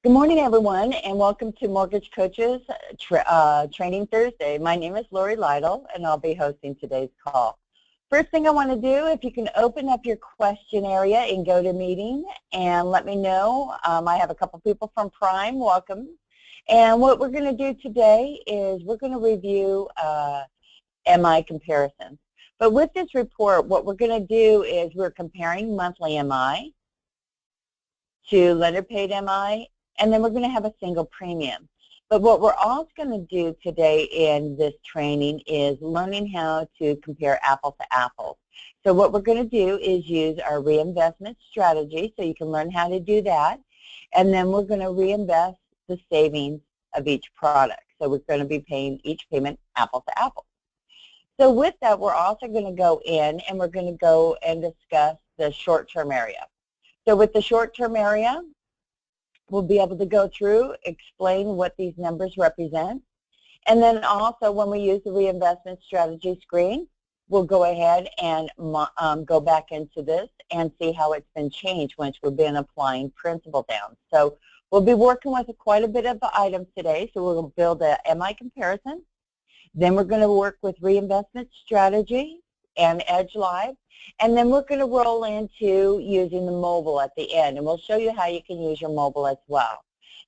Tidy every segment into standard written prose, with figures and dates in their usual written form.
Good morning, everyone, and welcome to Mortgage Coaches Training Thursday. My name is Lytle, and I'll be hosting today's call. First thing I want to do, if you can open up your question area in GoToMeeting and let me know. I have a couple people from Prime. Welcome. And what we're going to do today is we're going to review MI comparisons. But with this report, what we're going to do is we're comparing monthly MI to lender-paid MI, and then we're going to have a single premium. But what we're also going to do today in this training is learning how to compare apples to apples. So what we're going to do is use our reinvestment strategy, so you can learn how to do that, and then we're going to reinvest the savings of each product. So we're going to be paying each payment apples to apples. So with that, we're also going to go in and we're going to go and discuss the short-term area. So with the short-term area, we'll be able to go through, explain what these numbers represent. And then also when we use the reinvestment strategy screen, we'll go ahead and go back into this and see how it's been changed once we've been applying principal down. So we'll be working with quite a bit of items today. So we'll build a MI comparison. Then we're going to work with reinvestment strategy and Edge Live. And then we're going to roll into using the mobile at the end, and we'll show you how you can use your mobile as well.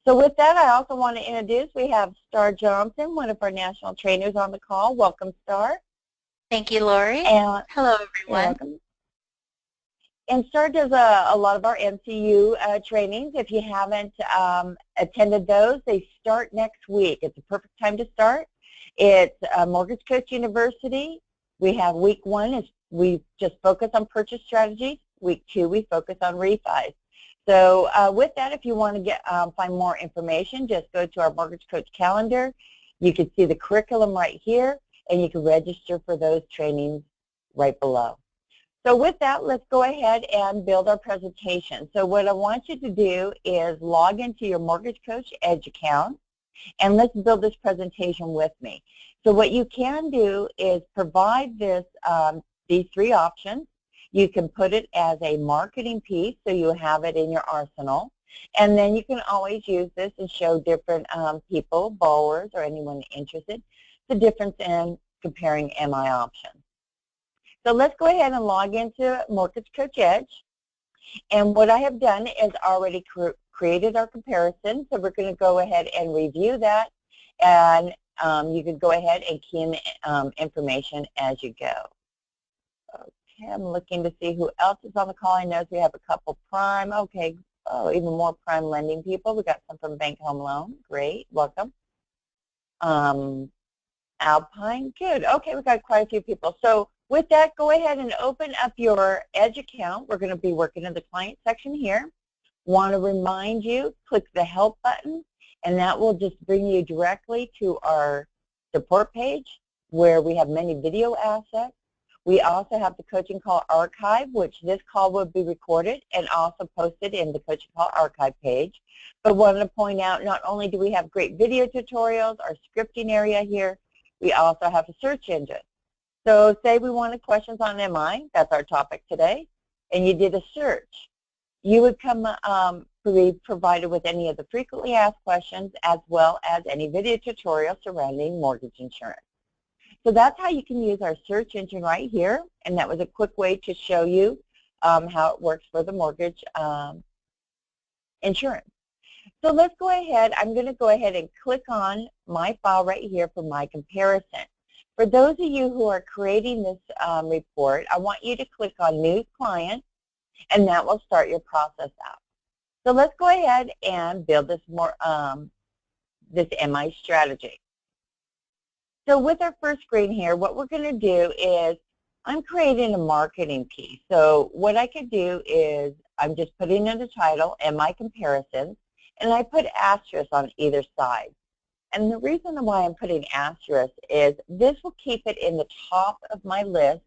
So with that, I also want to introduce, we have Star Johnson, one of our national trainers on the call. Welcome, Star. Thank you, Lori. And hello, everyone. You're welcome. And Star does a lot of our MCU trainings. If you haven't attended those, they start next week. It's a perfect time to start. It's Mortgage Coach University. We have week 1 is we just focus on purchase strategies. Week 2, we focus on refis. So with that, if you want to get find more information, just go to our Mortgage Coach calendar. You can see the curriculum right here, and you can register for those trainings right below. So with that, let's go ahead and build our presentation. So what I want you to do is log into your Mortgage Coach Edge account, and let's build this presentation with me. So what you can do is provide this these 3 options. You can put it as a marketing piece, so you have it in your arsenal. And then you can always use this and show different people, borrowers, or anyone interested, the difference in comparing MI options. So let's go ahead and log into Mortgage Coach Edge. And what I have done is already created our comparison. So we're going to go ahead and review that. And you can go ahead and key in information as you go. Okay, I'm looking to see who else is on the call. I know we have a couple Prime. Okay, oh, even more Prime lending people. We got some from Bank Home Loan. Great, welcome. Alpine, good. Okay, we got quite a few people. So with that, go ahead and open up your Edge account. We're going to be working in the client section here. Want to remind you, click the help button, and that will just bring you directly to our support page where we have many video assets. We also have the coaching call archive, which this call will be recorded and also posted in the coaching call archive page. But wanted to point out, not only do we have great video tutorials, our scripting area here, we also have a search engine. So say we wanted questions on MI, that's our topic today, and you did a search. You would come be provided with any of the frequently asked questions as well as any video tutorials surrounding mortgage insurance. So that's how you can use our search engine right here, and that was a quick way to show you how it works for the mortgage insurance. So let's go ahead. I'm going to go ahead and click on my file right here for my comparison. For those of you who are creating this report, I want you to click on New Client, and that will start your process out. So let's go ahead and build this this MI strategy. So with our first screen here, what we're going to do is I'm creating a marketing piece. So what I could do is I'm just putting in the title, MI Comparisons, and I put asterisks on either side. And the reason why I'm putting asterisks is this will keep it in the top of my list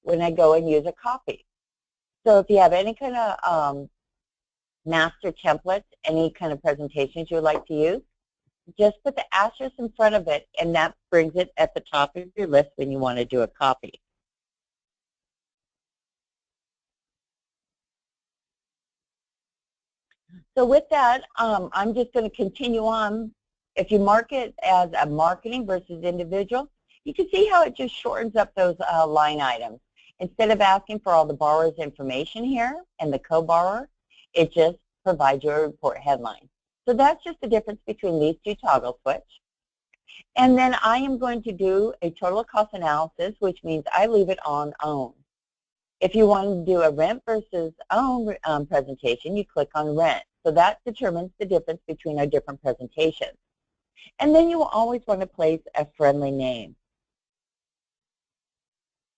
when I go and use a copy. So if you have any kind of master templates, any kind of presentations you would like to use, just put the asterisk in front of it, and that brings it at the top of your list when you want to do a copy. So with that, I'm just going to continue on. If you mark it as a marketing versus individual, you can see how it just shortens up those line items. Instead of asking for all the borrower's information here and the co-borrower, it just provides you a report headline. So that's just the difference between these two toggle switch. And then I am going to do a total cost analysis, which means I leave it on own. If you want to do a rent versus own presentation, you click on rent. So that determines the difference between our different presentations. And then you will always want to place a friendly name.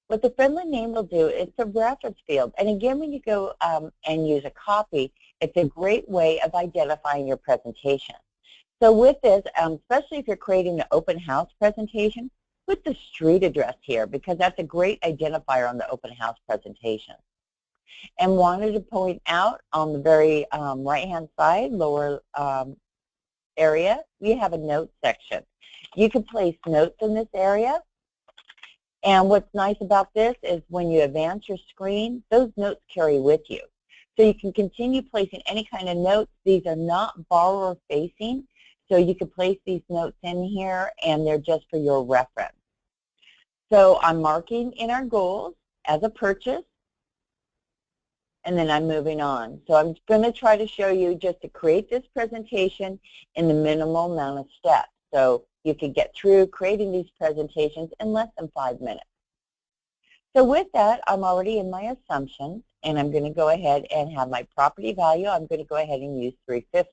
What the friendly name will do, it's a reference field. And again, when you go and use a copy, it's a great way of identifying your presentation. So with this, especially if you're creating an open house presentation, put the street address here because that's a great identifier on the open house presentation. And wanted to point out on the very right-hand side, lower area, we have a notes section. You can place notes in this area. And what's nice about this is when you advance your screen, those notes carry with you. So you can continue placing any kind of notes. These are not borrower-facing, so you can place these notes in here, and they're just for your reference. So I'm marking in our goals as a purchase, and then I'm moving on. So I'm going to try to show you just to create this presentation in the minimal amount of steps. So you can get through creating these presentations in less than 5 minutes. So with that, I'm already in my assumptions, and I'm going to go ahead and have my property value. I'm going to go ahead and use $350.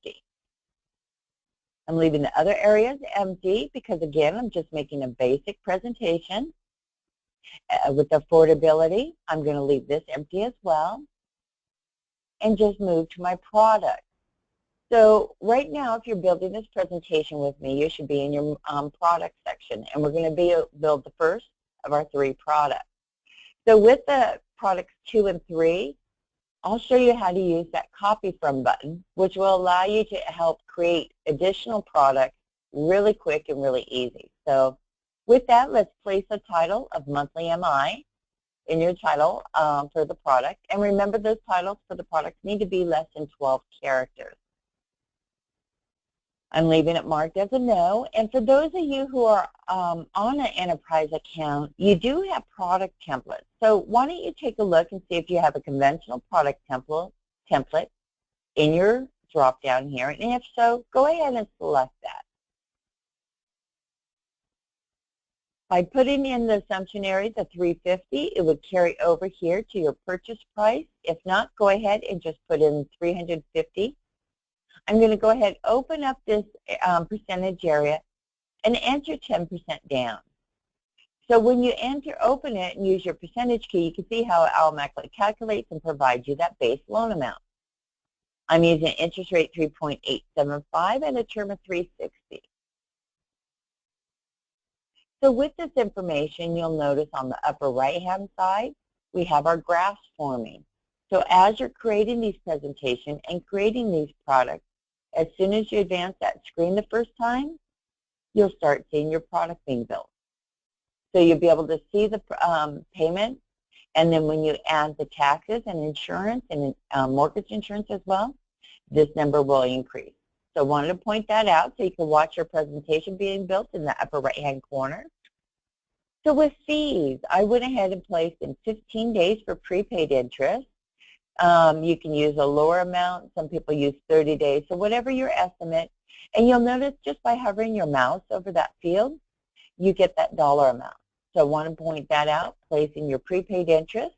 I'm leaving the other areas empty because, again, I'm just making a basic presentation. With affordability, I'm going to leave this empty as well and just move to my product. So right now, if you're building this presentation with me, you should be in your product section, and we're going to build the first of our 3 products. So with the products 2 and 3, I'll show you how to use that copy from button, which will allow you to help create additional products really quick and really easy. So with that, let's place a title of monthly MI in your title for the product. And remember, those titles for the products need to be less than 12 characters. I'm leaving it marked as a no. And for those of you who are on an enterprise account, you do have product templates. So why don't you take a look and see if you have a conventional product template in your drop down here. And if so, go ahead and select that. By putting in the assumption area, the $350, it would carry over here to your purchase price. If not, go ahead and just put in $350. I'm going to go ahead, open up this percentage area, and enter 10% down. So when you open it and use your percentage key, you can see how it automatically calculates and provides you that base loan amount. I'm using interest rate 3.875 and a term of 360. So with this information, you'll notice on the upper right-hand side, we have our graphs forming. So as you're creating these presentations and creating these products, as soon as you advance that screen the first time, you'll start seeing your product being built. So you'll be able to see the payment, and then when you add the taxes and insurance and mortgage insurance as well, this number will increase. So I wanted to point that out so you can watch your presentation being built in the upper right-hand corner. So with fees, I went ahead and placed in 15 days for prepaid interest. You can use a lower amount. Some people use 30 days. So whatever your estimate. And you'll notice just by hovering your mouse over that field, you get that dollar amount. So I want to point that out, placing your prepaid interest.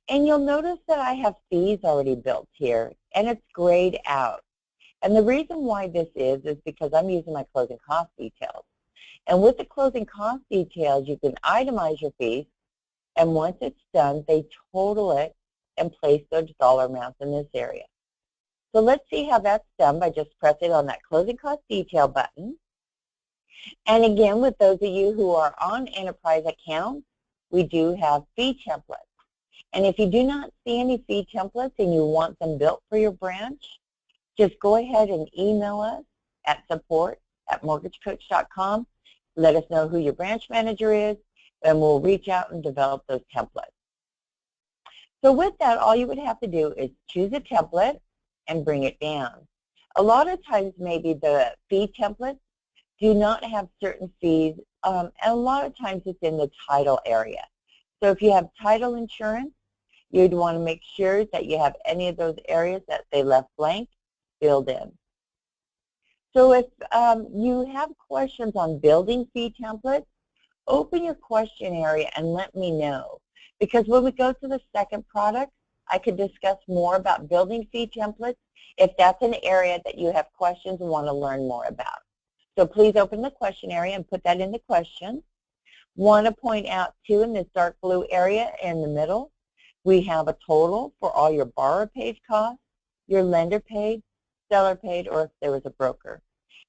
And you'll notice that I have fees already built here, and it's grayed out. And the reason why this is because I'm using my closing cost details. And with the closing cost details, you can itemize your fees, and once it's done, they total it and place those dollar amounts in this area. So let's see how that's done by just pressing on that closing cost detail button. And again, with those of you who are on enterprise accounts, we do have fee templates. And if you do not see any fee templates and you want them built for your branch, just go ahead and email us at support@mortgagecoach.com. Let us know who your branch manager is, and we'll reach out and develop those templates. So with that, all you would have to do is choose a template. and bring it down. A lot of times maybe the fee templates do not have certain fees, and a lot of times it's in the title area. So if you have title insurance, you'd want to make sure that you have any of those areas that they left blank filled in. So if you have questions on building fee templates, open your question area and let me know. Because when we go to the second product, I could discuss more about building fee templates if that's an area that you have questions and want to learn more about. So please open the question area and put that in the question. Want to point out too, in this dark blue area in the middle, we have a total for all your borrower paid costs, your lender paid, seller paid, or if there was a broker.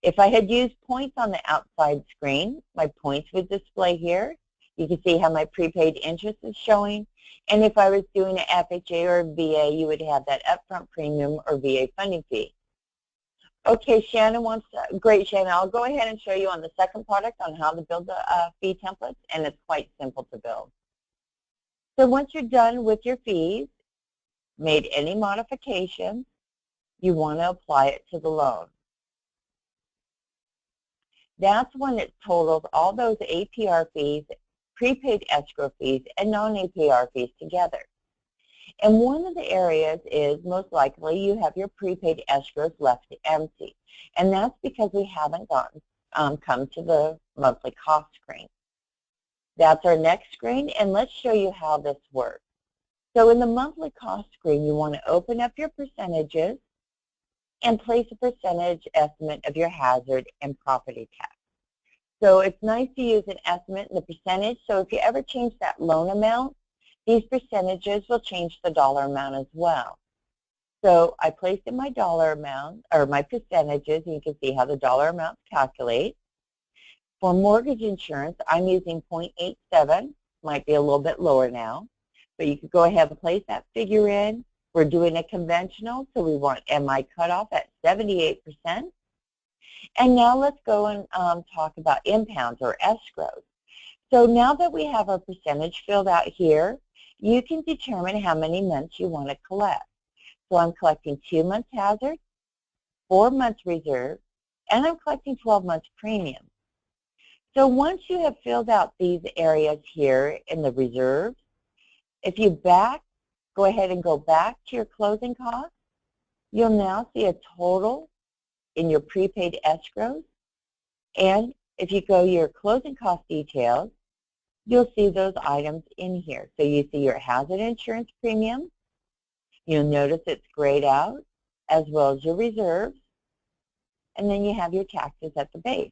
If I had used points on the outside screen, my points would display here. You can see how my prepaid interest is showing. And if I was doing an FHA or a VA, you would have that upfront premium or VA funding fee. Okay, Shannon wants to, great Shannon, I'll go ahead and show you on the second product on how to build the fee templates, and it's quite simple to build. So once you're done with your fees, made any modifications, you want to apply it to the loan. That's when it totals all those APR fees, prepaid escrow fees, and non-APR fees together. And one of the areas is most likely you have your prepaid escrows left empty. And that's because we haven't come to the monthly cost screen. That's our next screen, and let's show you how this works. So in the monthly cost screen, you want to open up your percentages and place a percentage estimate of your hazard and property tax. So it's nice to use an estimate and the percentage. So if you ever change that loan amount, these percentages will change the dollar amount as well. So I placed in my dollar amount, or my percentages, and you can see how the dollar amounts calculate. For mortgage insurance, I'm using 0.87, might be a little bit lower now, but you could go ahead and place that figure in. We're doing a conventional, so we want MI cutoff at 78%. And now let's go and talk about impounds or escrows. So now that we have our percentage filled out here, you can determine how many months you want to collect. So I'm collecting 2 months hazard, 4 months reserve, and I'm collecting 12 months premium. So once you have filled out these areas here in the reserve, if you go ahead and go back to your closing costs, you'll now see a total in your prepaid escrows. And if you go your closing cost details, you'll see those items in here. So you see your hazard insurance premium. You'll notice it's grayed out, as well as your reserves. And then you have your taxes at the base.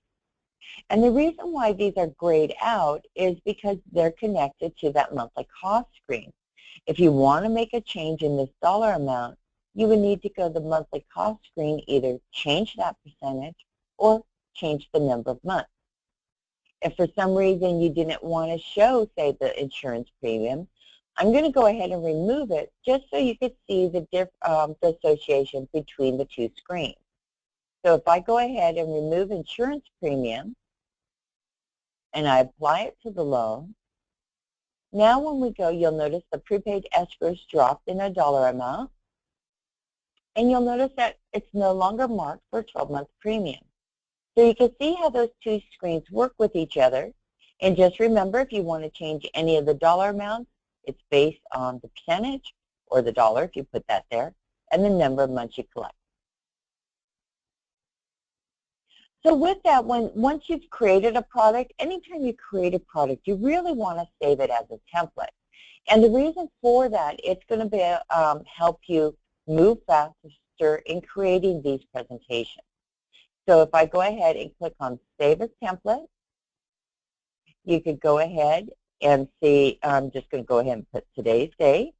And the reason why these are grayed out is because they're connected to that monthly cost screen. If you want to make a change in this dollar amount, you would need to go to the monthly cost screen, either change that percentage or change the number of months. If for some reason you didn't want to show, say, the insurance premium, I'm going to go ahead and remove it just so you could see the association between the two screens. So if I go ahead and remove insurance premium and I apply it to the loan, now when we go, you'll notice the prepaid escrows dropped in a dollar amount, and you'll notice that it's no longer marked for 12-month premium. So you can see how those two screens work with each other. And just remember, if you want to change any of the dollar amounts, it's based on the percentage, or the dollar if you put that there, and the number of months you collect. So with that, once you've created a product, anytime you create a product, you really want to save it as a template. And the reason for that, it's going to be help you move faster in creating these presentations. So if I go ahead and click on Save as Template, you could go ahead and see, I'm just going to go ahead and put today's date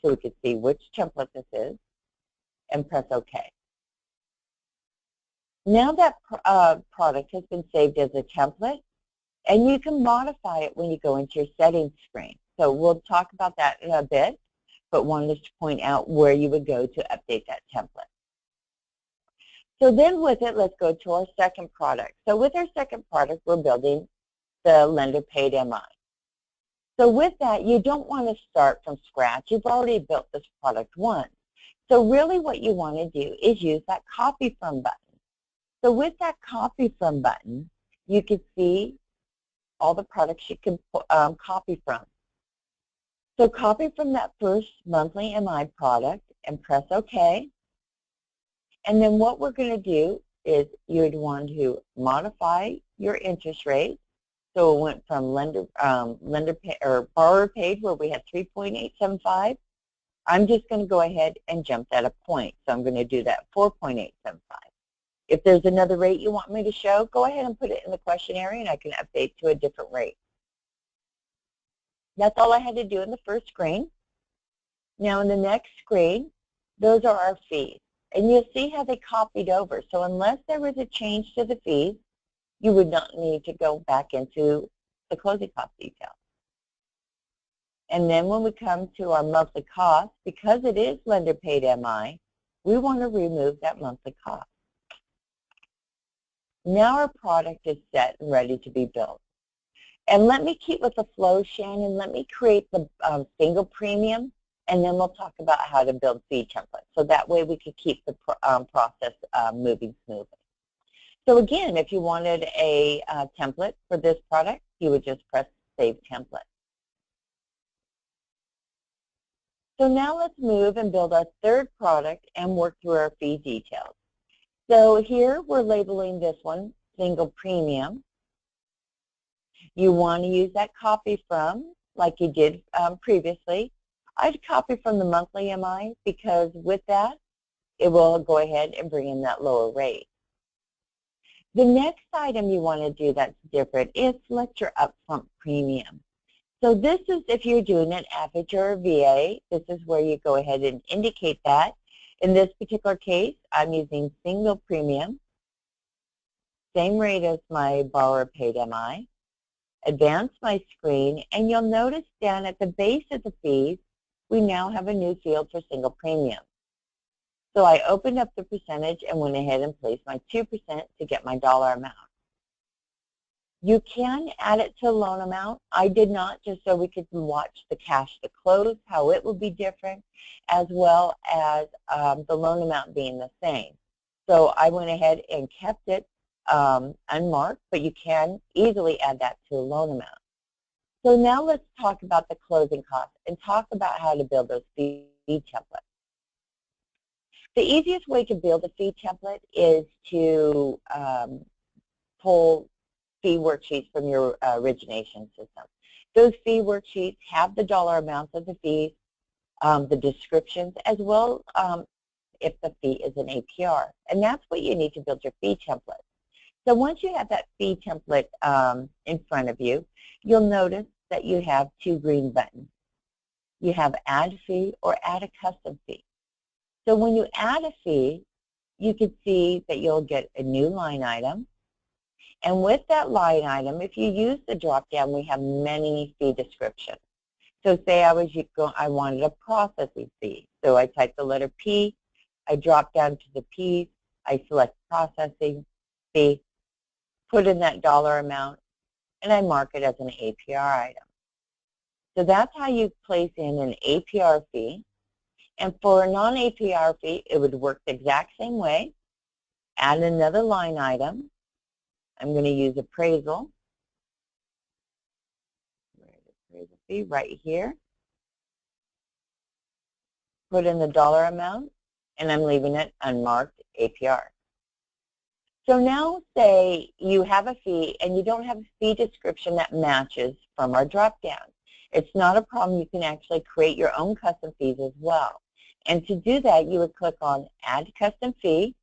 so we can see which template this is, and press OK. Now that product has been saved as a template, and you can modify it when you go into your settings screen. So we'll talk about that in a bit, but wanted to point out where you would go to update that template. So then with it, let's go to our second product. So with our second product, we're building the lender paid MI. So with that, you don't want to start from scratch. You've already built this product once. So really what you want to do is use that copy from button. So with that copy from button, you can see all the products you can copy from. So copy from that first monthly MI product and press OK. And then what we're going to do is you'd want to modify your interest rate. So it went from borrower paid where we had 3.875. I'm just going to go ahead and jump that a point. So I'm going to do that 4.875. If there's another rate you want me to show, go ahead and put it in the questionnaire and I can update to a different rate. That's all I had to do in the first screen. Now in the next screen, those are our fees. And you'll see how they copied over. So unless there was a change to the fees, you would not need to go back into the closing cost detail. And then when we come to our monthly cost, because it is lender paid MI, we want to remove that monthly cost. Now our product is set and ready to be built. And let me keep with the flow, Shannon. Let me create the single premium, and then we'll talk about how to build fee templates. So that way we can keep the process moving smoothly. So again, if you wanted a template for this product, you would just press Save Template. So now let's move and build our third product and work through our fee details. So here we're labeling this one single premium. You want to use that copy from, like you did previously. I'd copy from the monthly MI because with that, it will go ahead and bring in that lower rate. The next item you want to do that's different is select your upfront premium. So this is if you're doing an FH or a VA, this is where you go ahead and indicate that. In this particular case, I'm using single premium, same rate as my borrower paid MI. Advance my screen, and you'll notice down at the base of the fees, we now have a new field for single premium. So I opened up the percentage and went ahead and placed my 2% to get my dollar amount. You can add it to a loan amount. I did not, just so we could watch the cash to close, how it would be different, as well as the loan amount being the same. So I went ahead and kept it unmarked, but you can easily add that to a loan amount. So now let's talk about the closing costs and talk about how to build those fee templates. The easiest way to build a fee template is to pull fee worksheets from your origination system. Those fee worksheets have the dollar amounts of the fees, the descriptions, as well if the fee is an APR. And that's what you need to build your fee template. So once you have that fee template in front of you, you'll notice that you have two green buttons. You have Add Fee or Add a Custom Fee. So when you add a fee, you can see that you'll get a new line item. And with that line item, if you use the drop-down, we have many fee descriptions. So say I wanted a processing fee. So I type the letter P, I drop down to the P, I select processing fee, put in that dollar amount, and I mark it as an APR item. So that's how you place in an APR fee. And for a non-APR fee, it would work the exact same way. Add another line item. I'm going to use appraisal. Appraisal fee right here. Put in the dollar amount, and I'm leaving it unmarked APR. So now say you have a fee and you don't have a fee description that matches from our drop-down. It's not a problem. You can actually create your own custom fees as well. And to do that, you would click on Add Custom Fee,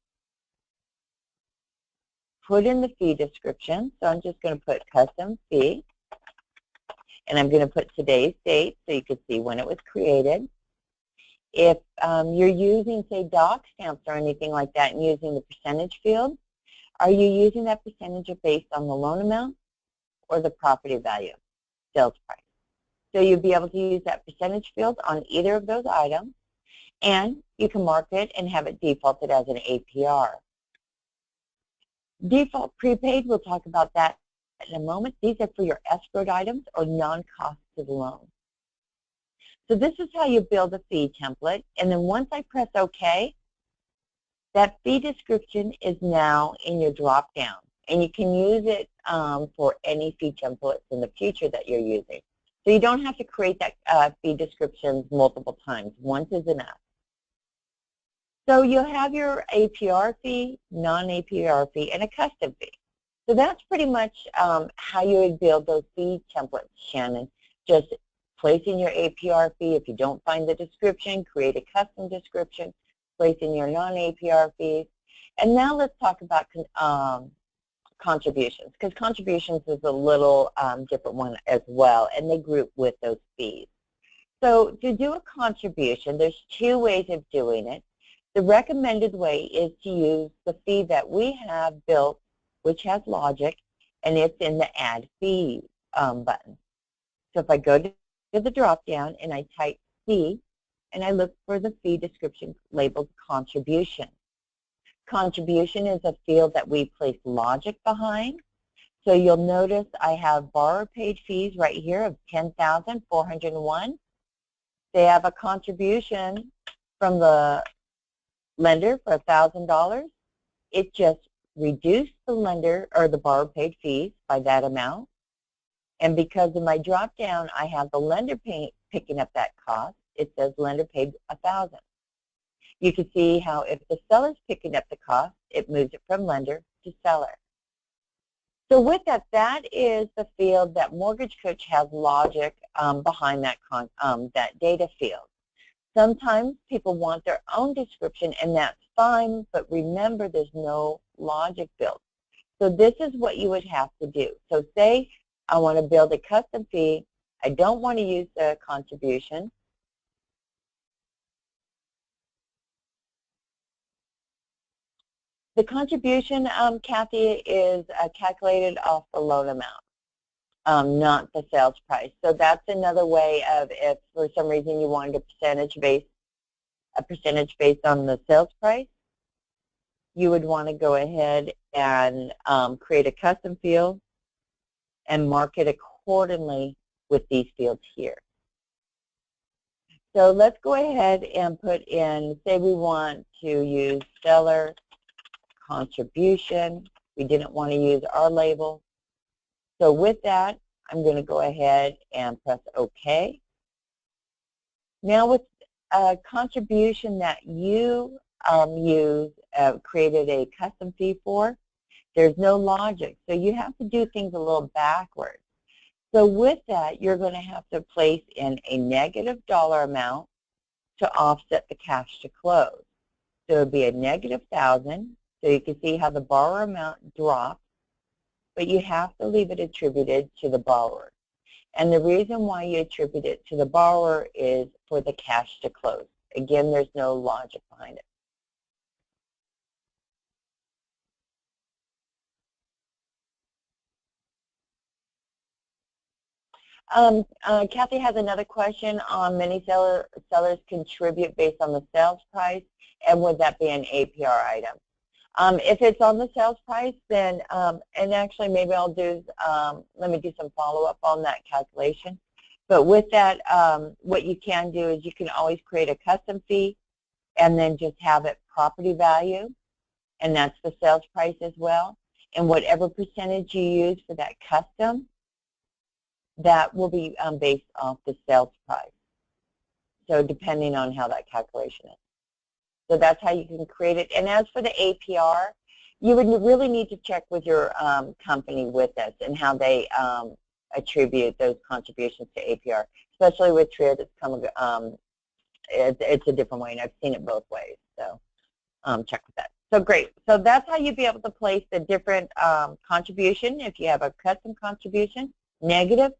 put in the fee description. So I'm just going to put Custom Fee, and I'm going to put today's date so you can see when it was created. If you're using, say, doc stamps or anything like that and using the percentage field, are you using that percentage based on the loan amount or the property value, sales price? So you'll be able to use that percentage field on either of those items, and you can mark it and have it defaulted as an APR. Default prepaid, we'll talk about that in a moment. These are for your escrowed items or non-cost to the loan. So this is how you build a fee template. And then once I press OK, that fee description is now in your drop-down. And you can use it for any fee templates in the future that you're using. So you don't have to create that fee descriptions multiple times. Once is enough. So you'll have your APR fee, non-APR fee, and a custom fee. So that's pretty much how you would build those fee templates, Shannon. Just placing your APR fee. If you don't find the description, create a custom description, placing your non-APR fees. And now let's talk about contributions, because contributions is a little different one as well, and they group with those fees. So to do a contribution, there's two ways of doing it. The recommended way is to use the fee that we have built, which has logic, and it's in the Add Fee button. So if I go to the drop-down and I type fee, and I look for the fee description labeled contribution. Contribution is a field that we place logic behind. So you'll notice I have borrower paid fees right here of $10,401. They have a contribution from the lender for $1,000. It just reduced the lender or the borrower paid fees by that amount. And because of my drop down, I have the lender picking up that cost. It says lender paid $1,000. You can see how if the seller's picking up the cost, it moves it from lender to seller. So with that, that is the field that Mortgage Coach has logic behind that data field. Sometimes people want their own description, and that's fine, but remember there's no logic built. So this is what you would have to do. So say I want to build a custom fee. I don't want to use the contribution. The contribution, Kathy, is calculated off the loan amount, not the sales price. So that's another way of if for some reason you wanted a percentage based on the sales price, you would want to go ahead and create a custom field and mark it accordingly with these fields here. So let's go ahead and put in, say we want to use seller contribution. We didn't want to use our label. So with that, I'm going to go ahead and press OK. Now with a contribution that you created a custom fee for, there's no logic. So you have to do things a little backwards. So with that, you're going to have to place in a negative dollar amount to offset the cash to close. So it would be a negative $1,000. So you can see how the borrower amount drops, but you have to leave it attributed to the borrower. And the reason why you attribute it to the borrower is for the cash to close. Again, there's no logic behind it. Kathy has another question on many sellers contribute based on the sales price, and would that be an APR item? If it's on the sales price, then, and actually maybe I'll do, let me do some follow-up on that calculation. But with that, what you can do is you can always create a custom fee and then just have it property value, and that's the sales price as well. And whatever percentage you use for that custom, that will be based off the sales price. So depending on how that calculation is. So that's how you can create it. And as for the APR, you would really need to check with your company with this and how they attribute those contributions to APR, especially with TRIA. It's a different way, and I've seen it both ways. So check with that. So great. So that's how you'd be able to place the different contribution. If you have a custom contribution, negative,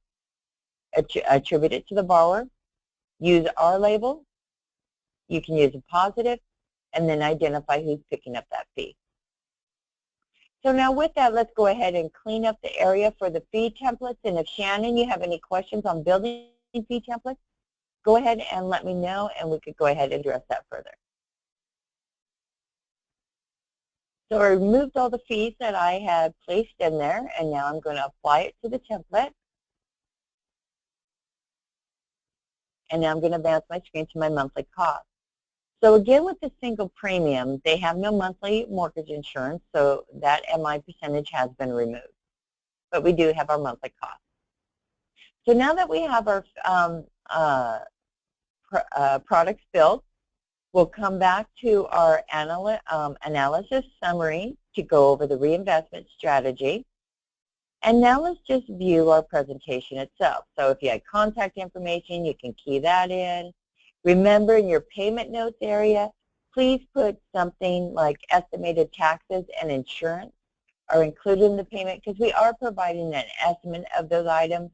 attribute it to the borrower. Use our label. You can use a positive, and then identify who's picking up that fee. So now with that, let's go ahead and clean up the area for the fee templates. And if Shannon, you have any questions on building fee templates, go ahead and let me know, and we could go ahead and address that further. So I removed all the fees that I had placed in there, and now I'm going to apply it to the template. And now I'm going to advance my screen to my monthly cost. So again, with the single premium, they have no monthly mortgage insurance, so that MI percentage has been removed. But we do have our monthly cost. So now that we have our products built, we'll come back to our analysis summary to go over the reinvestment strategy. And now let's just view our presentation itself. So if you had contact information, you can key that in. Remember, in your payment notes area, please put something like estimated taxes and insurance are included in the payment, because we are providing an estimate of those items,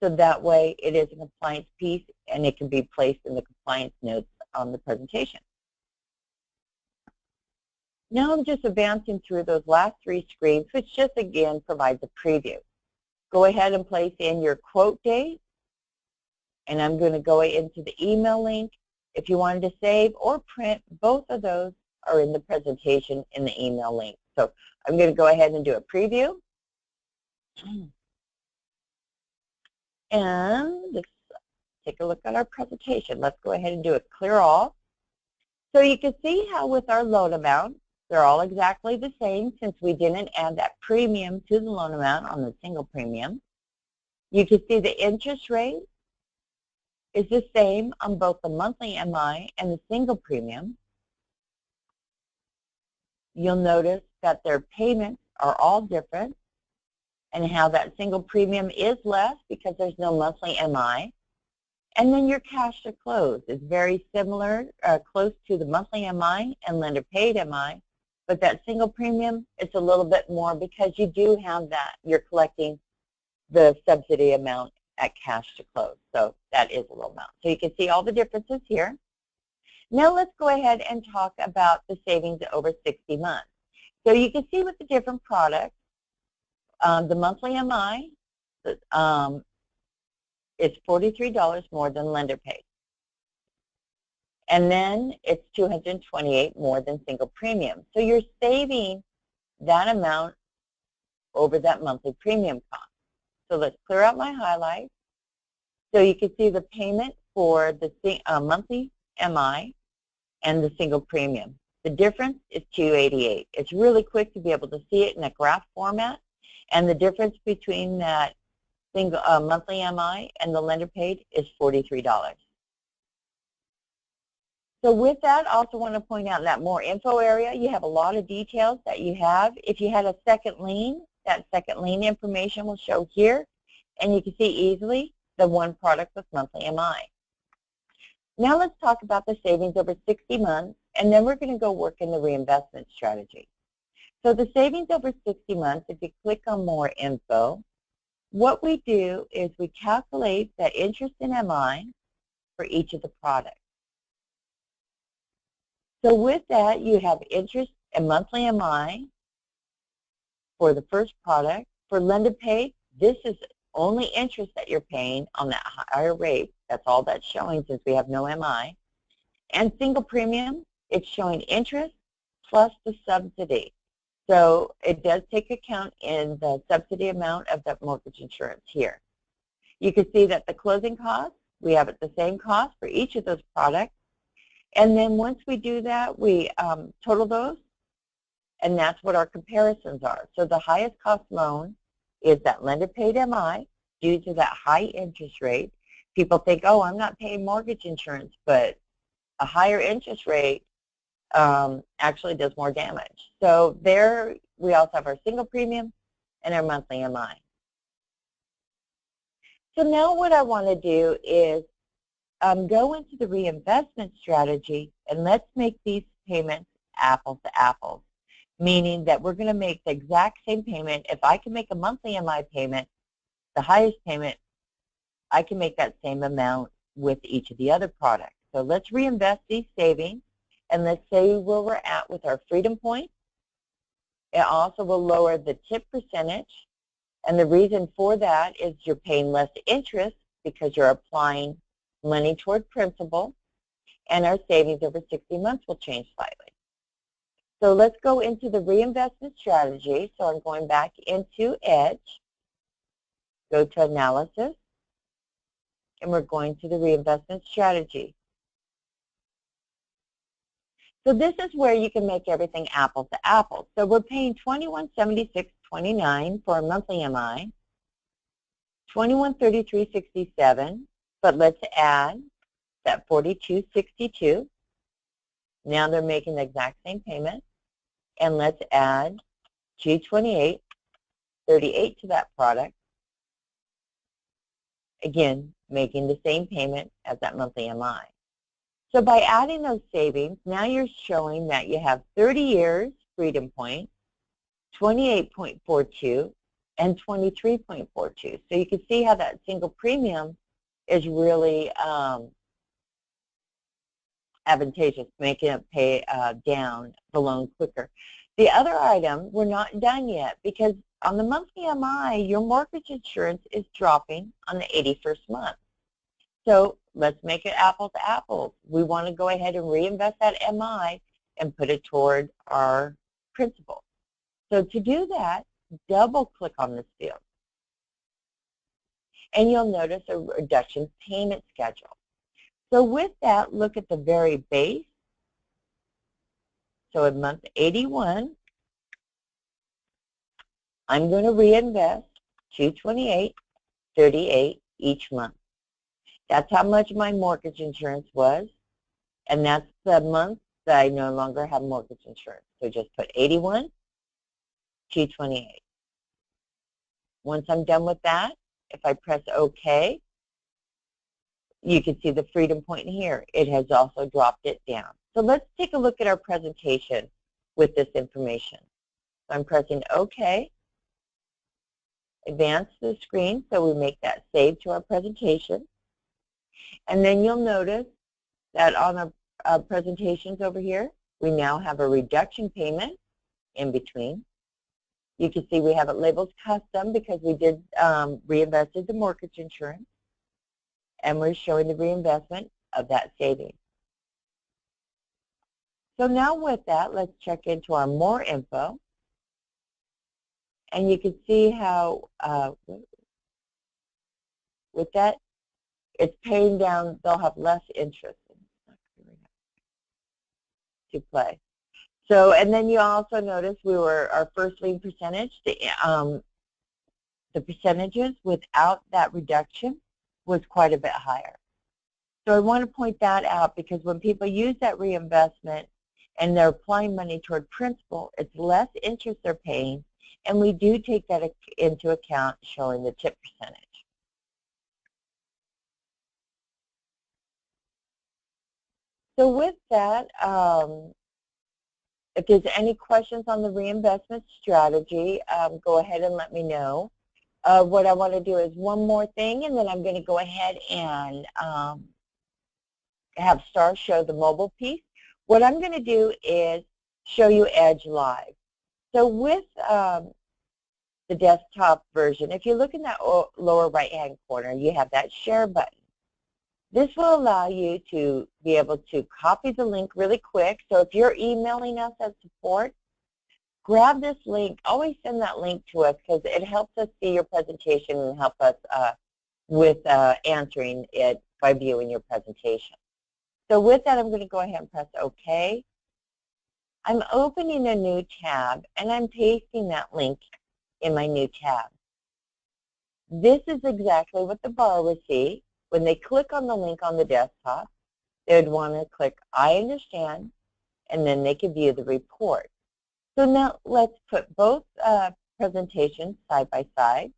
so that way it is a compliance piece and it can be placed in the compliance notes on the presentation. Now I'm just advancing through those last three screens, which just again provides a preview. Go ahead and place in your quote date, and I'm going to go into the email link. If you wanted to save or print, both of those are in the presentation in the email link. So I'm going to go ahead and do a preview. And let's take a look at our presentation. Let's go ahead and do a clear all. So you can see how with our loan amount, they're all exactly the same since we didn't add that premium to the loan amount on the single premium. You can see the interest rate is the same on both the monthly MI and the single premium. You'll notice that their payments are all different and how that single premium is less because there's no monthly MI. And then your cash to close is very similar, close to the monthly MI and lender paid MI, but that single premium, it's a little bit more because you do have that, you're collecting the subsidy amount at cash to close. So that is a little amount. So you can see all the differences here. Now let's go ahead and talk about the savings over 60 months. So you can see with the different products, the monthly MI is $43 more than lender paid. And then it's $228 more than single premium. So you're saving that amount over that monthly premium cost. So let's clear out my highlights. So you can see the payment for the monthly MI and the single premium. The difference is $288. It's really quick to be able to see it in a graph format. And the difference between that single monthly MI and the lender paid is $43. So with that, I also want to point out in that more info area, you have a lot of details that you have. If you had a second lien, that second lien information will show here, and you can see easily the one product with monthly MI. Now let's talk about the savings over 60 months, and then we're going to go work in the reinvestment strategy. So the savings over 60 months, if you click on more info, what we do is we calculate the interest in MI for each of the products. So with that, you have interest and monthly MI for the first product. For lender paid, this is only interest that you're paying on that higher rate. That's all that's showing since we have no MI. And single premium, it's showing interest plus the subsidy. So it does take account in the subsidy amount of that mortgage insurance here. You can see that the closing costs, we have it the same cost for each of those products. And then once we do that, we total those, and that's what our comparisons are. So the highest cost loan is that lender paid MI due to that high interest rate. People think, oh, I'm not paying mortgage insurance, but a higher interest rate actually does more damage. So there we also have our single premium and our monthly MI. So now what I want to do is go into the reinvestment strategy, and let's make these payments apples to apples, meaning that we're going to make the exact same payment. If I can make a monthly MI payment, the highest payment, I can make that same amount with each of the other products. So let's reinvest these savings, and let's say where we're at with our Freedom Points. It also will lower the tip percentage, and the reason for that is you're paying less interest because you're applying money toward principal, and our savings over 60 months will change slightly. So let's go into the reinvestment strategy. So I'm going back into Edge, go to Analysis, and we're going to the reinvestment strategy. So this is where you can make everything apples to apples. So we're paying $21.76.29 for a monthly MI, $21.33.67, but let's add that $42.62. Now they're making the exact same payment, and let's add $228.38 to that product. Again, making the same payment as that monthly MI. So by adding those savings, now you're showing that you have 30 years Freedom Point, 28.42, and 23.42. So you can see how that single premium is really advantageous, making it pay down the loan quicker. The other item, we're not done yet, because on the monthly MI, your mortgage insurance is dropping on the 81st month. So let's make it apples to apples. We want to go ahead and reinvest that MI and put it toward our principal. So to do that, double click on this field. And you'll notice a reduction payment schedule. So with that, look at the very base. So in month 81, I'm going to reinvest $228.38 each month. That's how much my mortgage insurance was, and that's the month that I no longer have mortgage insurance. So just put 81, $228. Once I'm done with that, if I press OK, you can see the Freedom Point here. It has also dropped it down. So let's take a look at our presentation with this information. So I'm pressing OK, advance the screen so we make that save to our presentation. And then you'll notice that on our presentations over here, we now have a reduction payment in between. You can see we have it labeled custom because we did reinvested the mortgage insurance, and we're showing the reinvestment of that savings. So now with that, let's check into our more info, and you can see how with that, it's paying down. They'll have less interest to play. So, and then you also notice our first lien percentage, the percentages without that reduction was quite a bit higher. So I want to point that out because when people use that reinvestment and they're applying money toward principal, it's less interest they're paying, and we do take that into account showing the tip percentage. So with that, if there's any questions on the reinvestment strategy, go ahead and let me know. What I want to do is one more thing, and then I'm going to go ahead and have Star show the mobile piece. What I'm going to do is show you Edge Live. So with the desktop version, if you look in that lower right-hand corner, you have that share button. This will allow you to be able to copy the link really quick. So if you're emailing us at support, grab this link. Always send that link to us because it helps us see your presentation and help us with answering it by viewing your presentation. So with that, I'm going to go ahead and press OK. I'm opening a new tab, and I'm pasting that link in my new tab. This is exactly what the borrower will see. When they click on the link on the desktop, they would want to click I understand, and then they can view the report. So now let's put both presentations side by side,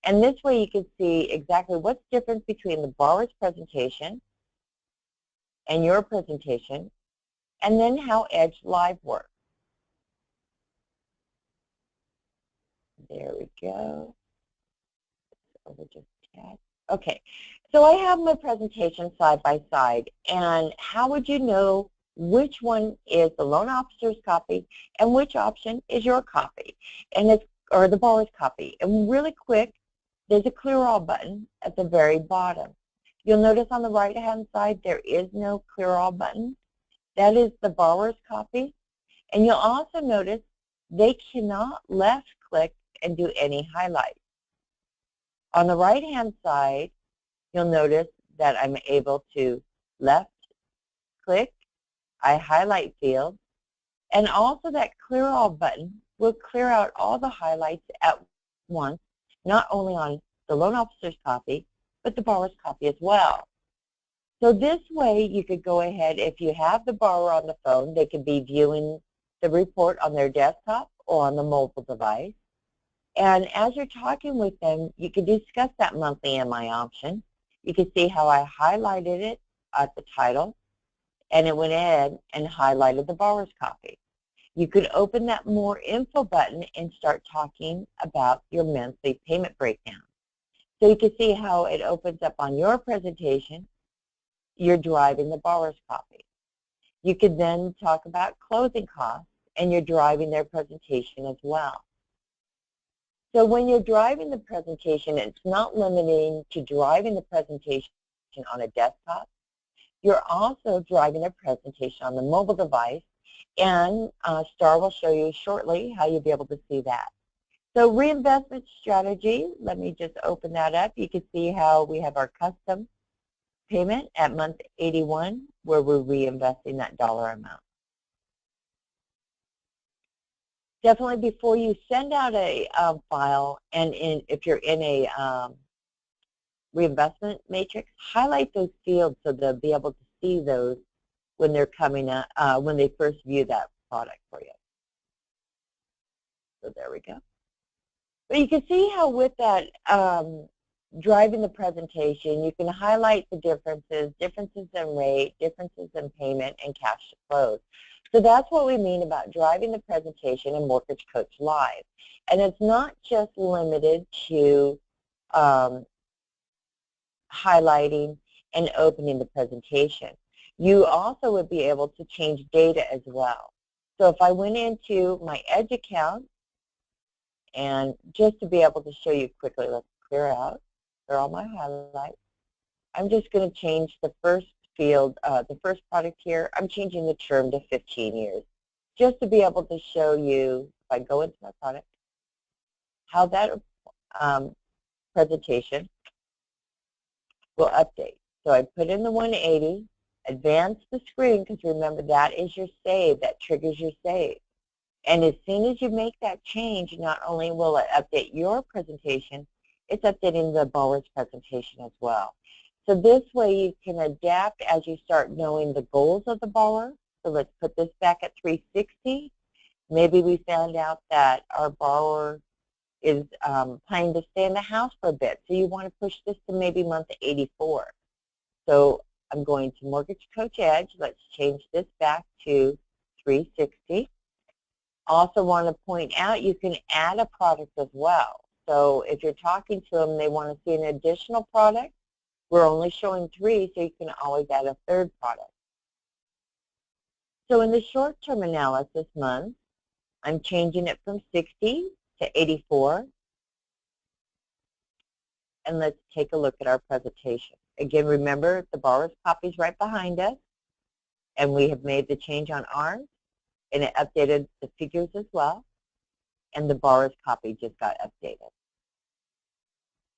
and this way you can see exactly what's different between the borrower's presentation and your presentation, and then how Edge Live works. There we go. Over just a tad. Okay, so I have my presentation side by side, and how would you know which one is the loan officer's copy and which option is your copy, and or the borrower's copy? And really quick, there's a clear all button at the very bottom. You'll notice on the right-hand side there is no clear all button. That is the borrower's copy, and you'll also notice they cannot left click and do any highlights. On the right-hand side, you'll notice that I'm able to left click, I highlight fields, and also that clear all button will clear out all the highlights at once, not only on the loan officer's copy, but the borrower's copy as well. So this way you could go ahead, if you have the borrower on the phone, they could be viewing the report on their desktop or on the mobile device. And as you're talking with them, you can discuss that monthly MI option. You can see how I highlighted it at the title, and it went ahead and highlighted the borrower's copy. You could open that More Info button and start talking about your monthly payment breakdown. So you can see how it opens up on your presentation. You're driving the borrower's copy. You could then talk about closing costs, and you're driving their presentation as well. So when you're driving the presentation, it's not limiting to driving the presentation on a desktop. You're also driving a presentation on the mobile device, and Star will show you shortly how you'll be able to see that. So reinvestment strategy, let me just open that up. You can see how we have our custom payment at month 81, where we're reinvesting that dollar amount. Definitely before you send out a file, and if you're in a reinvestment matrix, highlight those fields so they'll be able to see those when they're coming up, when they first view that product for you. So there we go. But you can see how with that driving the presentation, you can highlight the differences in rate, differences in payment, and cash to close. So that's what we mean about driving the presentation in Mortgage Coach Live. And it's not just limited to highlighting and opening the presentation. You also would be able to change data as well. So if I went into my Edge account, and just to be able to show you quickly, let's clear out, clear all my highlights. I'm just going to change the first field, the first product here. I'm changing the term to 15 years, just to be able to show you, if I go into my product, how that presentation will update. So I put in the 180, advance the screen, because remember that is your save, that triggers your save. And as soon as you make that change, not only will it update your presentation, it's updating the borrower's presentation as well. So this way you can adapt as you start knowing the goals of the borrower. So let's put this back at 360. Maybe we found out that our borrower is planning to stay in the house for a bit. So you want to push this to maybe month 84. So I'm going to Mortgage Coach Edge. Let's change this back to 360. Also want to point out you can add a product as well. So if you're talking to them, they want to see an additional product. We're only showing 3, so you can always add a third product. So in the short-term analysis month, I'm changing it from 60 to 84. And let's take a look at our presentation. Again, remember the borrower's copy is right behind us, and we have made the change on ours, and it updated the figures as well, and the borrower's copy just got updated.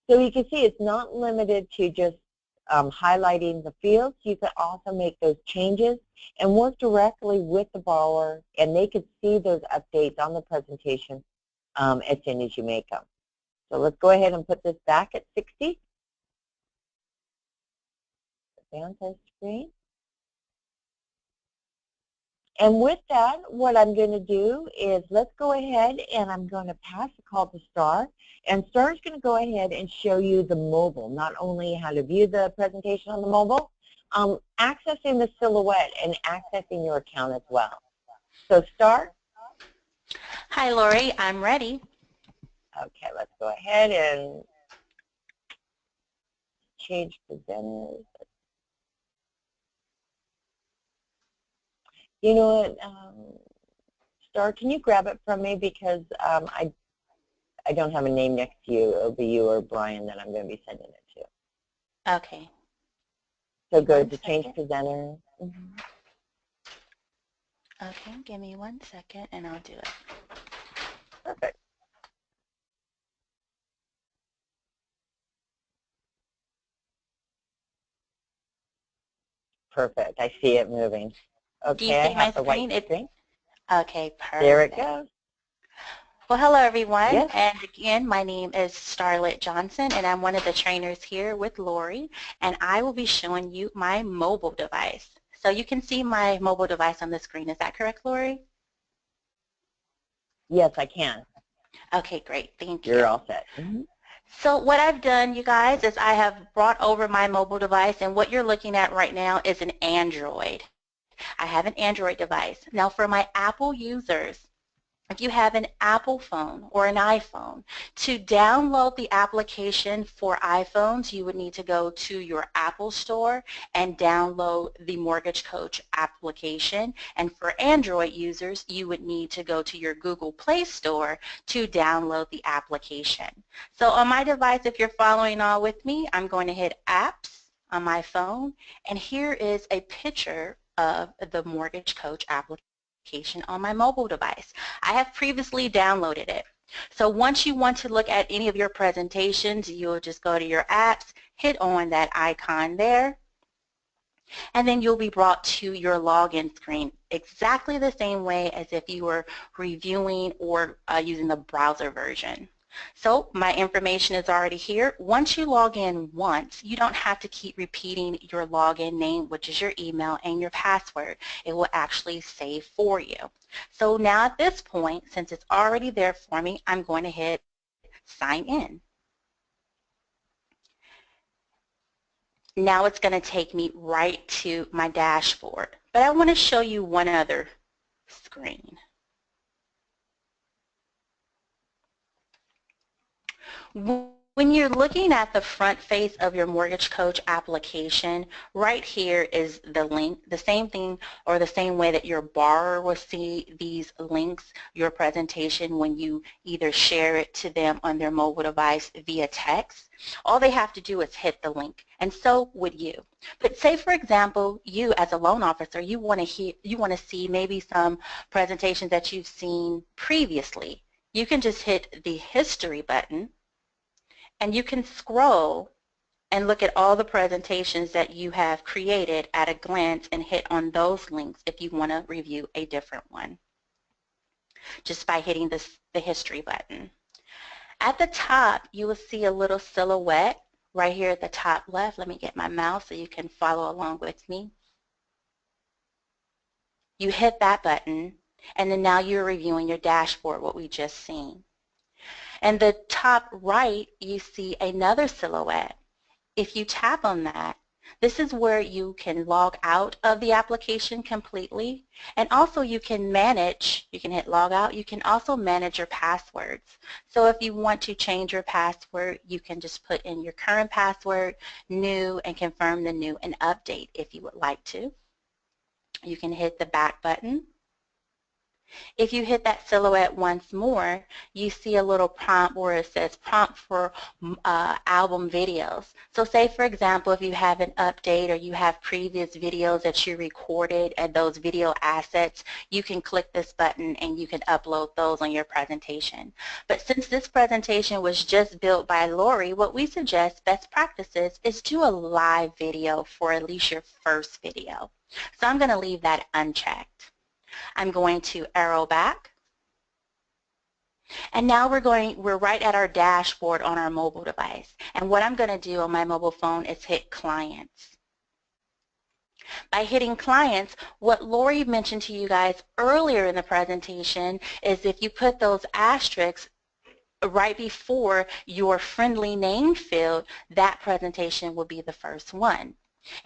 So you can see it's not limited to just highlighting the fields. You can also make those changes and work directly with the borrower, and they could see those updates on the presentation as soon as you make them. So let's go ahead and put this back at 60. Advance our screen. And with that, what I'm going to do is let's go ahead and I'm going to pass the call to Star. And Star is going to go ahead and show you the mobile, not only how to view the presentation on the mobile, accessing the silhouette and accessing your account as well. So Star? Hi, Lori. I'm ready. Okay, let's go ahead and change presenters. You know what, Star, can you grab it from me, because I don't have a name next to you. It'll be you or Brian that I'm going to be sending it to. Okay. So go to change presenter. Mm-hmm. Okay, give me 1 second and I'll do it. Perfect. Perfect. I see it moving. Do you Okay, I see my have the white screen? screen. Okay, There it perfect. goes. Well, hello everyone, Yes. and again, my name is Starlet Johnson, and I'm one of the trainers here with Lori, and I will be showing you my mobile device. So you can see my mobile device on the screen. Is that correct, Lori? Yes, I can. Okay, great. Thank you. You're all set. Mm-hmm. So what I've done, you guys, is I have brought over my mobile device, and what you're looking at right now is an Android. I have an Android device. Now for my Apple users, if you have an Apple phone or an iPhone, to download the application for iPhones, you would need to go to your Apple store and download the Mortgage Coach application. And for Android users, you would need to go to your Google Play Store to download the application. So on my device, if you're following all with me, I'm going to hit Apps on my phone, and here is a picture of the Mortgage Coach application on my mobile device. I have previously downloaded it. So once you want to look at any of your presentations, you'll just go to your apps, hit on that icon there, and then you'll be brought to your login screen exactly the same way as if you were reviewing or using the browser version. So my information is already here. Once you log in once, you don't have to keep repeating your login name, which is your email, and your password. It will actually save for you. So now at this point, since it's already there for me, I'm going to hit sign in. Now it's going to take me right to my dashboard. But I want to show you one other screen. When you're looking at the front face of your Mortgage Coach application, right here is the link, the same thing or the same way that your borrower will see these links, your presentation, when you either share it to them on their mobile device via text. All they have to do is hit the link, and so would you. But say, for example, you as a loan officer, you want to see maybe some presentations that you've seen previously. You can just hit the history button, and you can scroll and look at all the presentations that you have created at a glance and hit on those links if you want to review a different one, just by hitting the history button. At the top, you will see a little silhouette right here at the top left. Let me get my mouse so you can follow along with me. You hit that button, and then now you're reviewing your dashboard, what we just seen. And the top right, you see another silhouette. If you tap on that, this is where you can log out of the application completely, and also you can manage, you can hit log out, you can also manage your passwords. So if you want to change your password, you can just put in your current password, new, and confirm the new and update if you would like to. You can hit the back button. If you hit that silhouette once more, you see a little prompt where it says prompt for album videos. So say, for example, if you have an update or you have previous videos that you recorded and those video assets, you can click this button and you can upload those on your presentation. But since this presentation was just built by Lori, what we suggest, best practices, is do a live video for at least your first video. So I'm going to leave that unchecked. I'm going to arrow back, and now we're right at our dashboard on our mobile device. And what I'm going to do on my mobile phone is hit Clients. By hitting Clients, what Lori mentioned to you guys earlier in the presentation is if you put those asterisks right before your friendly name field, that presentation will be the first one.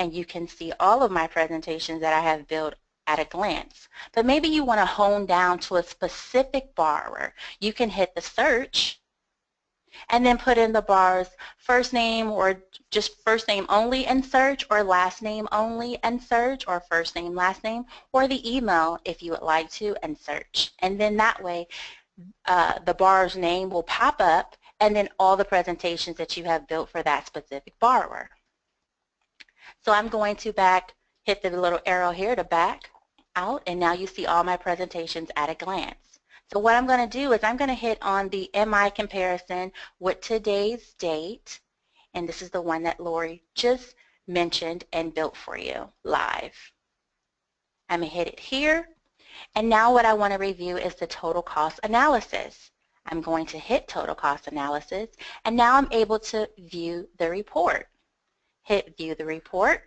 And you can see all of my presentations that I have built at a glance. But maybe you want to hone down to a specific borrower. You can hit the search and then put in the bars first name or just first name only and search, or last name only and search, or first name, last name, or the email if you would like to and search. And then that way the borrower's name will pop up, and then all the presentations that you have built for that specific borrower. So I'm going to hit the little arrow here to back out, and now you see all my presentations at a glance. So what I'm going to do is I'm going to hit on the MI comparison with today's date, and this is the one that Lori just mentioned and built for you live. I'm going to hit it here. And now what I want to review is the total cost analysis. I'm going to hit total cost analysis, and now I'm able to view the report. Hit view the report.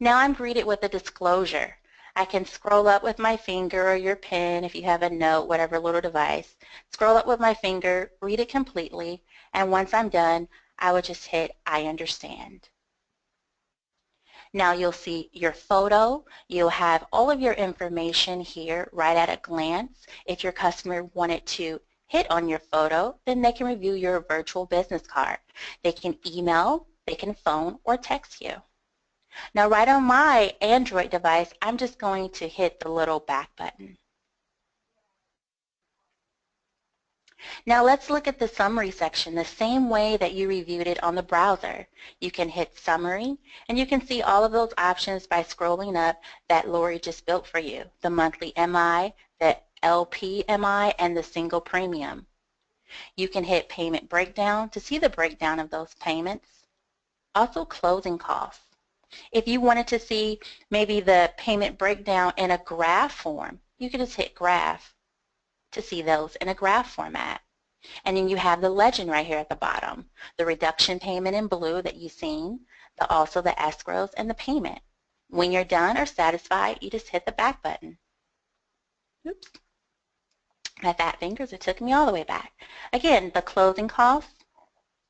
Now I'm greeted with a disclosure. I can scroll up with my finger or your pen if you have a note, whatever little device. Scroll up with my finger, read it completely, and once I'm done, I would just hit I understand. Now you'll see your photo. You'll have all of your information here right at a glance. If your customer wanted to hit on your photo, then they can review your virtual business card. They can email, they can phone, or text you. Now right on my Android device, I'm just going to hit the little back button. Now let's look at the summary section the same way that you reviewed it on the browser. You can hit summary, and you can see all of those options by scrolling up that Lori just built for you. The monthly MI, the LP MI, and the single premium. You can hit payment breakdown to see the breakdown of those payments. Also closing costs. If you wanted to see maybe the payment breakdown in a graph form, you could just hit graph to see those in a graph format. And then you have the legend right here at the bottom, the reduction payment in blue that you've seen, also the escrows and the payment. When you're done or satisfied, you just hit the back button. Oops. My fat fingers, it took me all the way back. Again, the closing costs,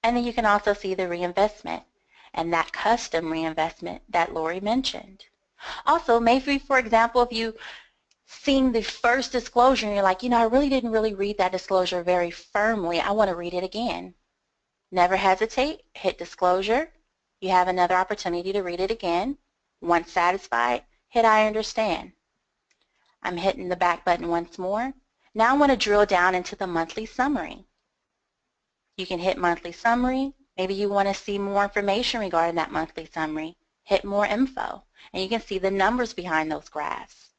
and then you can also see the reinvestment and that custom reinvestment that Lori mentioned. Also, maybe, for example, if you seeing the first disclosure and you're like, I really didn't read that disclosure very firmly. I want to read it again. Never hesitate. Hit disclosure. You have another opportunity to read it again. Once satisfied, hit I understand. I'm hitting the back button once more. Now I want to drill down into the monthly summary. You can hit monthly summary. Maybe you want to see more information regarding that monthly summary. Hit more info, and you can see the numbers behind those graphs.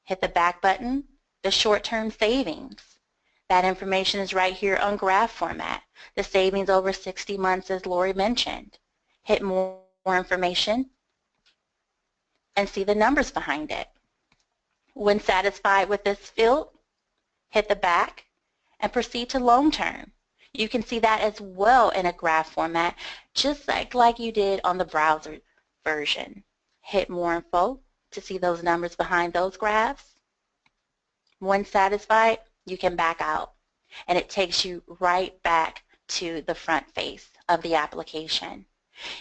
Hit the back button, the short-term savings. That information is right here on graph format. The savings over 60 months, as Lori mentioned. Hit more information and see the numbers behind it. When satisfied with this field, hit the back and proceed to long-term. You can see that as well in a graph format, just like you did on the browser version. Hit more info to see those numbers behind those graphs. When satisfied, you can back out, and it takes you right back to the front face of the application.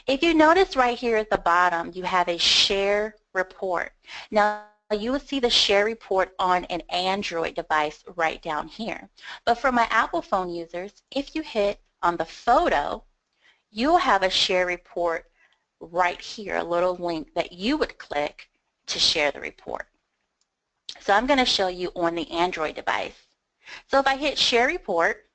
If you notice right here at the bottom, you have a share report. Now, you will see the share report on an Android device right down here. But for my Apple phone users, if you hit on the photo, you'll have a share report right here, a little link that you would click to share the report. So I'm going to show you on the Android device. So if I hit share report,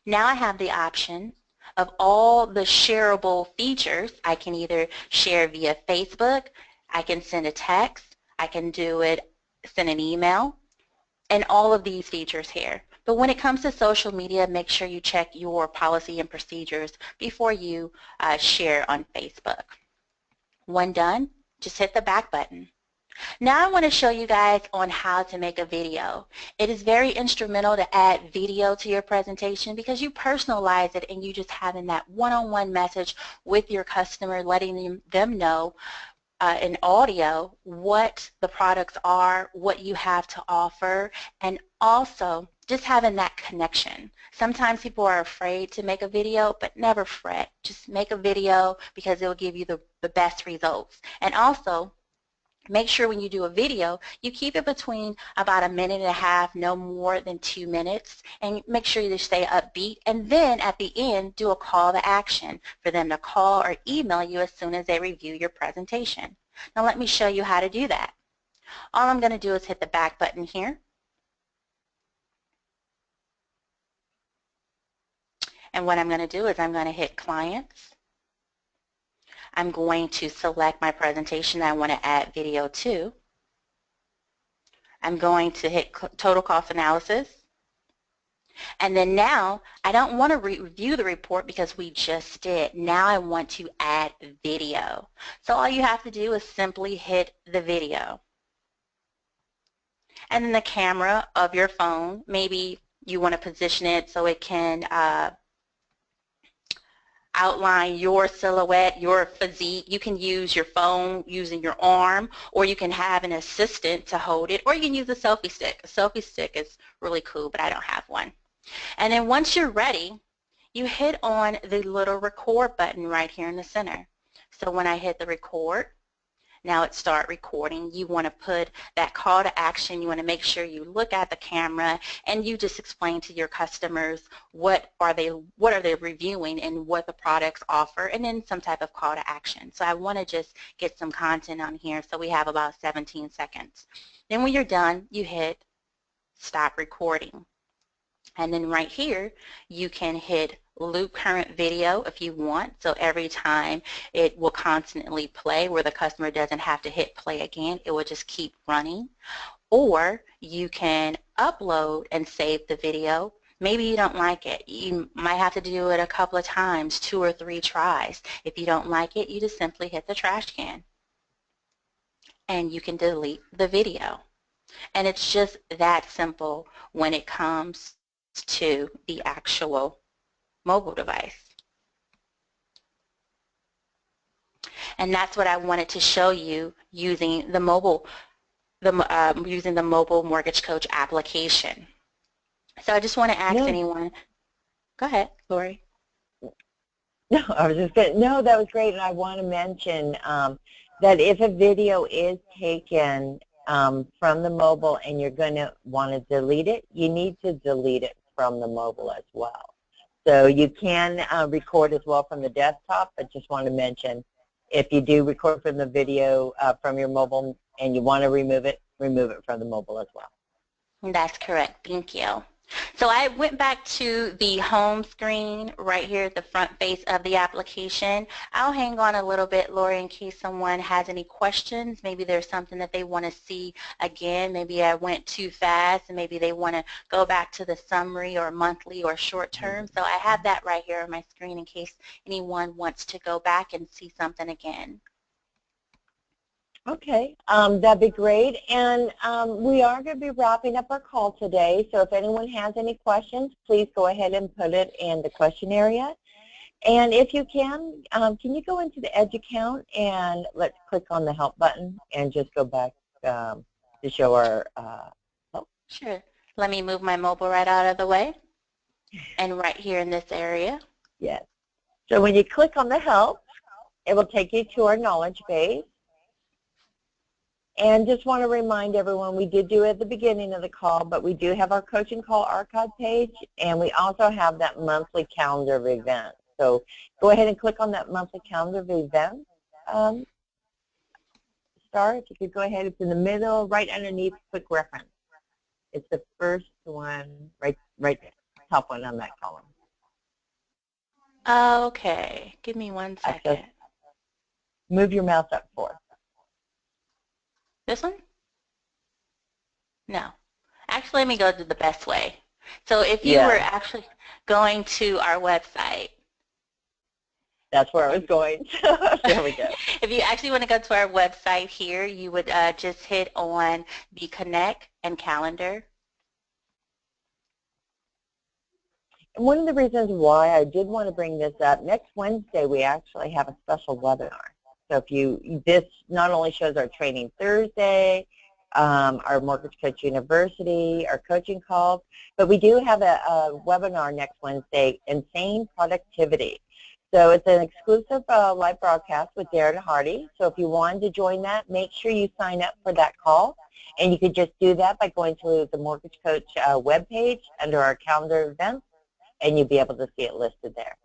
now I have the option of all the shareable features. I can either share via Facebook, I can send a text, I can send an email, and all of these features here. But when it comes to social media, make sure you check your policy and procedures before you share on Facebook. When done, just hit the back button. Now I want to show you guys on how to make a video. It is very instrumental to add video to your presentation because you personalize it and you just having that one-on-one message with your customer, letting them know in audio what the products are, what you have to offer, and also just having that connection. Sometimes people are afraid to make a video, but never fret. Just make a video because it will give you the best results. And also, make sure when you do a video, you keep it between about 1.5 minutes, no more than 2 minutes, and make sure you stay upbeat. And then at the end, do a call to action for them to call or email you as soon as they review your presentation. Now let me show you how to do that. All I'm going to do is hit the back button here. And what I'm going to do is I'm going to hit Clients. I'm going to select my presentation I want to add video to. I'm going to hit Total Cost Analysis. And then now, I don't want to review the report because we just did. Now I want to add video. So all you have to do is simply hit the video. And then the camera of your phone, maybe you want to position it so it can outline your silhouette, your physique. You can use your phone using your arm, or you can have an assistant to hold it, or you can use a selfie stick. A selfie stick is really cool, but I don't have one. And then once you're ready, you hit on the little record button right here in the center. So when I hit the record, now it start recording. You want to put that call to action. You want to make sure you look at the camera and you just explain to your customers what are they reviewing and what the products offer, and then some type of call to action. So I want to just get some content on here. So we have about 17 seconds. Then when you're done, you hit stop recording. And then right here, you can hit loop current video if you want. So every time it will constantly play where the customer doesn't have to hit play again. It will just keep running. Or you can upload and save the video. Maybe you don't like it. You might have to do it a couple of times, 2 or 3 tries. If you don't like it, you just simply hit the trash can. And you can delete the video. And it's just that simple when it comes to the actual mobile device. And that's what I wanted to show you using the mobile mortgage coach application. So I just want to ask anyone. Go ahead, Lori. No, I was just going to, no, that was great. And I want to mention that if a video is taken from the mobile and you're going to want to delete it, you need to delete it from the mobile as well. So you can record as well from the desktop, but just want to mention if you do record from the video from your mobile and you want to remove it from the mobile as well. That's correct. Thank you. So I went back to the home screen right here at the front face of the application. I'll hang on a little bit, Lori, in case someone has any questions. Maybe there's something that they want to see again. Maybe I went too fast and maybe they want to go back to the summary or monthly or short term. So I have that right here on my screen in case anyone wants to go back and see something again. Okay, that'd be great. And we are going to be wrapping up our call today. So if anyone has any questions, please go ahead and put it in the question area. And if you can you go into the Edge account and let's click on the help button and just go back to show our help. Sure. Let me move my mobile right out of the way. And right here in this area. Yes. So when you click on the help, it will take you to our knowledge base. And just want to remind everyone, we did do it at the beginning of the call, but we do have our coaching call archive page, and we also have that monthly calendar of events. So go ahead and click on that monthly calendar of events. Star, if you could go ahead, it's in the middle, right underneath quick reference. It's the first one, right there, top one on that column. Okay, give me 1 second. Move your mouse up for. This one? No. Actually, let me go to the best way. So if you were actually going to our website. That's where I was going. There we go. If you actually want to go to our website here, you would just hit on the Connect and Calendar. And one of the reasons why I did want to bring this up, next Wednesday we actually have a special webinar. So if this not only shows our Training Thursday, our Mortgage Coach University, our coaching calls, but we do have a webinar next Wednesday, Insane Productivity. So it's an exclusive live broadcast with Darren Hardy. So if you wanted to join that, make sure you sign up for that call. And you could just do that by going to the Mortgage Coach webpage under our calendar events, and you'll be able to see it listed there.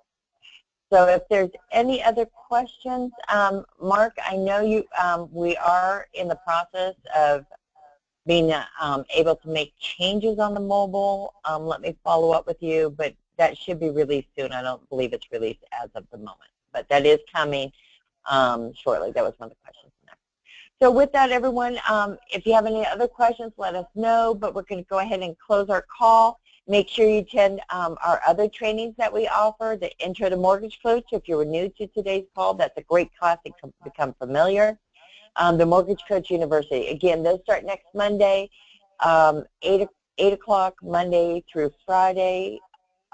So if there's any other questions, Mark, I know we are in the process of being able to make changes on the mobile. Let me follow up with you, but that should be released soon. I don't believe it's released as of the moment, but that is coming shortly. That was one of the questions. So with that, everyone, if you have any other questions, let us know, but we're going to go ahead and close our call. Make sure you attend our other trainings that we offer, the Intro to Mortgage Coach. If you were new to today's call, that's a great class to become familiar. The Mortgage Coach University. Again, those start next Monday, 8 o'clock, Monday through Friday,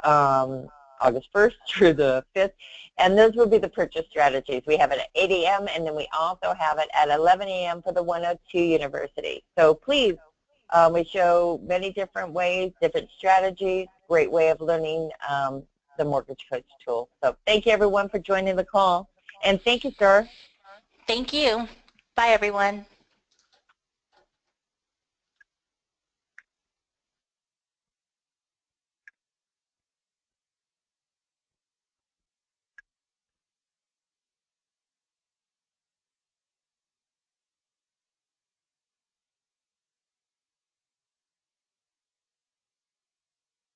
August 1st through the 5th. And those will be the purchase strategies. We have it at 8 a.m. and then we also have it at 11 a.m. for the 102 University. So please, we show many different ways, different strategies, great way of learning the Mortgage Coach tool. So thank you everyone for joining the call. And thank you, sir. Thank you. Bye, everyone.